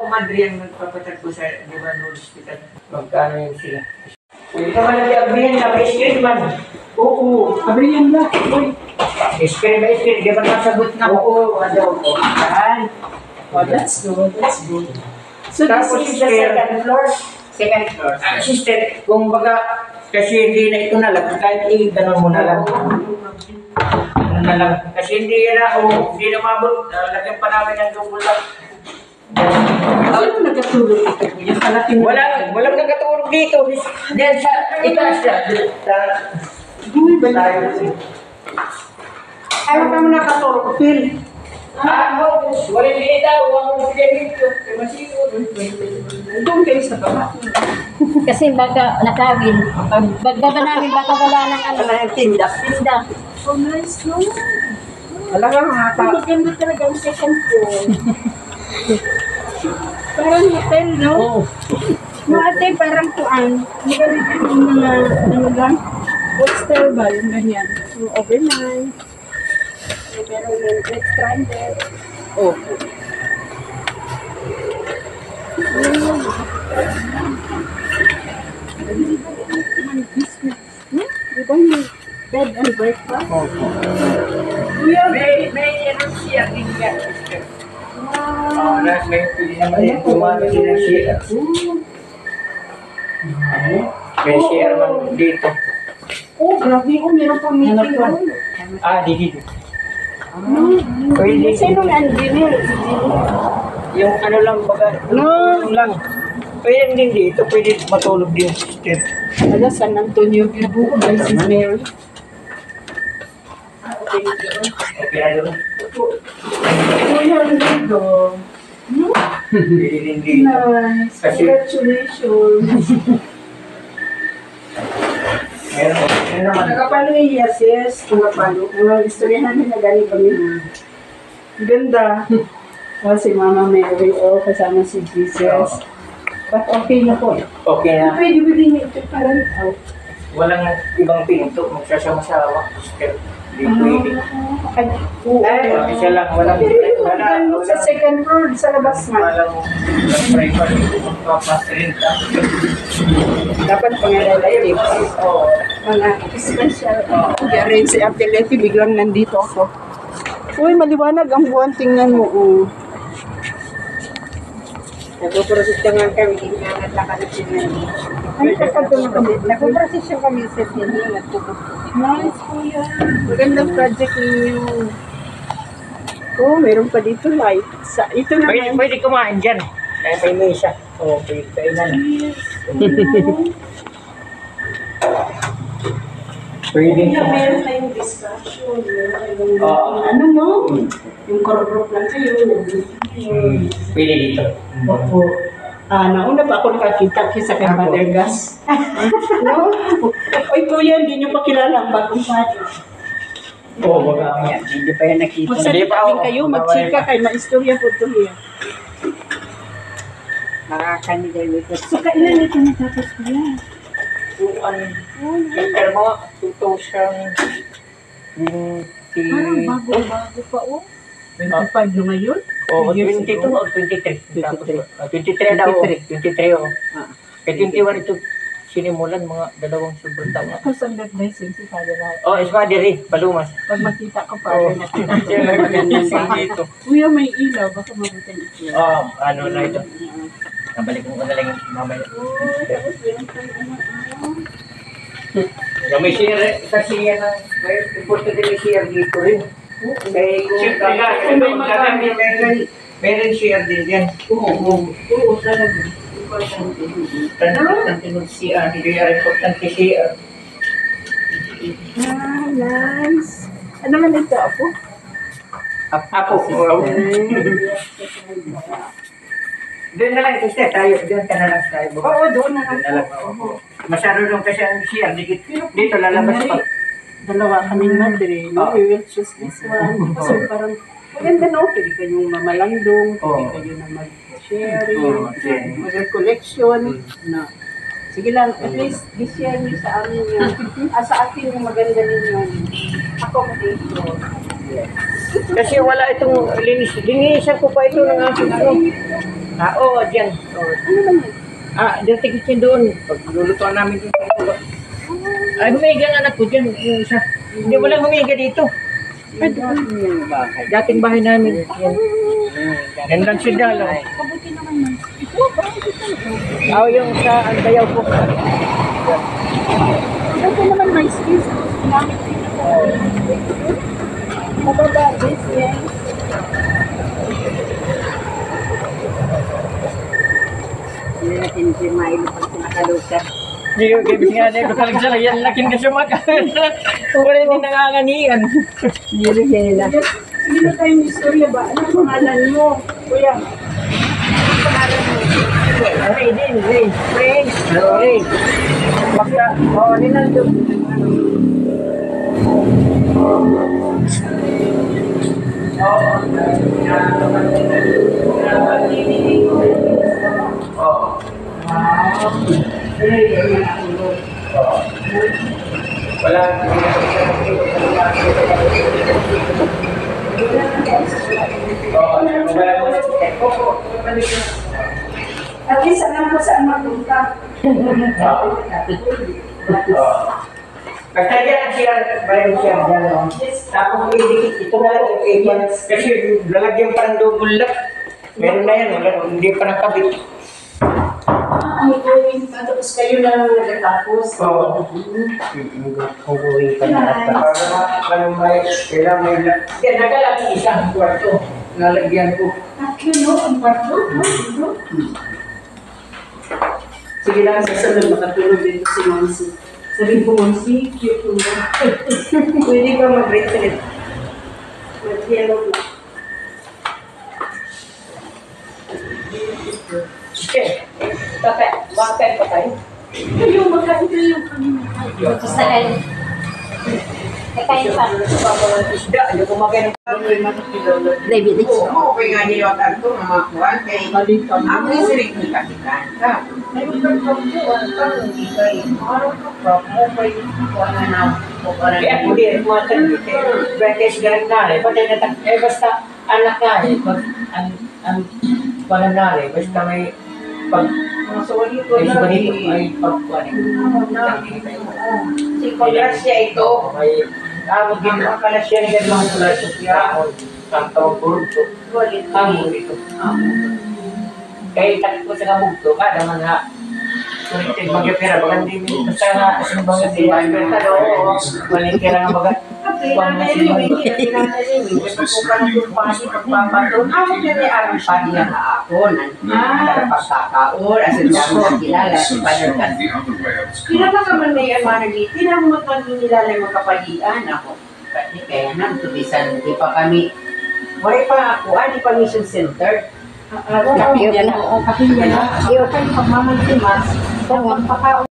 Madri ang nagpapatakbo sa Liban Hospital. Magkano yun sila? Pwede ka man nag-abrihan na may screen man. Oo, abrihan na. Uy. Screen ba screen? Di ba nasagot na? Oo, ano po. Yan. Oh, that's good. That's good. So Tapos this is the second floor? Second floor. Sister, kung baga, kasi hindi na ito na lang, kahit i-ganon mo na lang. Ano na lang. Kasi hindi na, hindi na mabot. Lagyan pa namin ng double lock. Sino nagkatulog ito? Yung kalaki mo. Walang nagkatulog dito. Diyan sa itaas siya. Uy, ba tayo? Ayaw ka mo nakatulog, Phil. Walang dito. Walang dito. Doon kayo sa baba. Kasi baka nakawin. Pagbaba namin baka wala ng ano. Wala yung tinda. Tinda. Oh, nice, no? Talaga mga tao. Maganda talaga ang second floor. Parang hotel, no? Oo. Mga ate, parang tuan. Magaling yung mga, ano lang, hostel ba, yung ganyan. Yung overnight. Pero yung stranded. Oh. Di ba yung bed and breakfast? May ano siya din yan. May tumano siya siya. May share man dito. Oh, grabe. Oh, meron pang meeting. Dito. Pwede. Sino ang engineer? Yung ano lang baga. No lang. Pwede din dito. Pwede matulog din sa step. Ala, San Antonio, Bilbao, by Sis Mary. Okay na doon. Kuya, ang ganda. Pwede din dito. Nice. Congratulations. Meron naman. Nakapalo yung yes. Nakapalo. Ang istoryahan na galing kami. Ganda. O, si Mama Mary. O, kasama si Jesus. But okay na po. Okay na. Pwede niyo ito parang out. Walang ibang pinto. Magsasama-sama. Step. Hindi pwede. Ay, Isa lang. Walang sa second floor, sa labas man. Walang private. Papasarinta. Dapat pangalalay mga special i-arrange si Ate Letty, biglang nandito ako. Uy, maliwanag ang buwan, tingnan mo. Nagpuprosesyon nga kami, hindi nga naglakad siya. Ay, kapag kami, nagpuprosesyon kami sa sini, nagpuprosesyon. Nice, kuya. Magandang project ninyo. Oh, meron pa dito light. Ito naman. Pwede kumain dyan. May mesa. Pwede kainan. Pwede Kaya meron tayong discussion. Ano no? Yung core group lang kayo. Pwede dito. Opo. Nauna pa ako nakakita sa kay Mother Gas. No? Oy, kuya, hindi nyo pa kilala ang bagong pati. Oo, wala. Hindi pa yan nakita. Magsalita din kayo, magchika kay maistorya po ito niya. Nakakanigay ito. So, kailan ito natapos kuya? Winter mo, 2000. Parang bago pa oh. 25 na ngayon? Oo, 22 o 23. 23 daw. 23 o. Kaya 21 ito sinimulan mga dalawang sobrang tama. Tapos ang blessing si Father Ryan. Oh, Espadiri, Palumas. Pag makita ko Father na Siya lang magandang dito. kuya, may ilaw, baka mabutan ito. Ano na ito. Nabalik mo ko na lang yung mamaya. Tapos meron pa yung May share, kasi yan ang, importante may share dito rin. Siyempre nga, may magkakami, meron share din yan. Oo, talaga. Importante mag-CR, hindi yan importante CR. Nice. Ano man ito, Apo? Ako, doon na lang ito siya, doon ka na lang tayo. Oo, doon na Doon na lang. lang. Masyado lang kasi ang CR, dito lalabas pa. Dalawa kaming madre, no? Oo. We will choose this one. Kasi parang, maganda no? Pwede kayong mamalandong, pwede kayo na mag-sharing, mag-collection, na. Sige lang, at least, i-share niyo sa amin yung, sa atin yung maganda ninyo accommodation. Kasi wala itong linisan ko pa ito ng aking ano. Oo, dyan. Oo. Ano naman yun? Dirty kitchen doon. Paglulutuan namin dito. Ay, humiga ang anak ko dyan. Yung isa. Hindi mo lang humiga dito. Yung bahay. Dating bahay namin. Yan. Yan lang si Dalo. Kabuti naman man. Ito, bakit ito? Yung sa Andayaw po. Ito naman may space. Gamit din ako. Mababa, this, yes. Hindi natin si Milo pag sinakalukan. Hindi ko kaya nga na ko talagang sila. Yan laking ka sumaka. Wala hindi nanganganian. Hindi rin nila. Sige na tayong istorya ba? Anong pangalan mo? Kuya. Anong pangalan mo? Ray din, Ray. Ray. Ray. Basta, Rinaldo. wala. At least alam ko saan magpunta. Basta dyan ang siya, bayan siya dyan. Tapos idikit, ito na lang yung ipan. Kasi lalagyan pa ng double lock. Meron na yan, wala, hindi pa nakabit. Ang going pa, tapos kayo na nagtatapos. Oo. Huguhin pa na. Para may, kailangan may lock. Yan, nagalagay isang kwarto. Nalagyan ko. Tatlo, no? Ang kwarto? No? Sige lang, sa sunod makatulog dito si Monsi. Sabi ko, Monsi, cute mo. Pwede ka mag-retreat. Mag-yellow na. Okay. Bakit pa tayo? Kayo, magkain kayo kanina. Gusto kayo. Kakain pa. Isda, hindi ko makain. David, Oo, okay nga niyo ang ito, mga kuwan, kay Balikan ang mo. isirik ni Kapitan ka. May magpagpagpuan ka, hindi kay araw ka pa, mo kay kuwan na kuwan Kaya na. hindi, mga tanong, betes ganit na rin. Pati na, basta anak na rin. Pag, ang pananari, basta may pag, So, wali ko may na subalito, may pagkuhan. Si Palasya ito, May, ginawa ka na siya ng mga pula sa siyahon. Kantong burto. wali Amo ito. Kaya takot ko sa kamugto, kada mga kulitin magyapira, baga hindi mo basta nga asin bang hindi pero talo, waling kira nga baga. Kailan na rin, hindi na rin, hindi ko pa na yung pasi pagpapato. Ako na rin ang pati na ako, na pagkakaon, asin ako, kilala, panyagkan. Kilala ka man na yan, managit, tinamot man nilala yung magkapalian ako. Kaya nang tubisan, di pa kami, wala pa ako, di pa mission center. Kapilya na. Kapilya na. Iyo. Kayo pagmamagsimas. Kung Pagkakaon.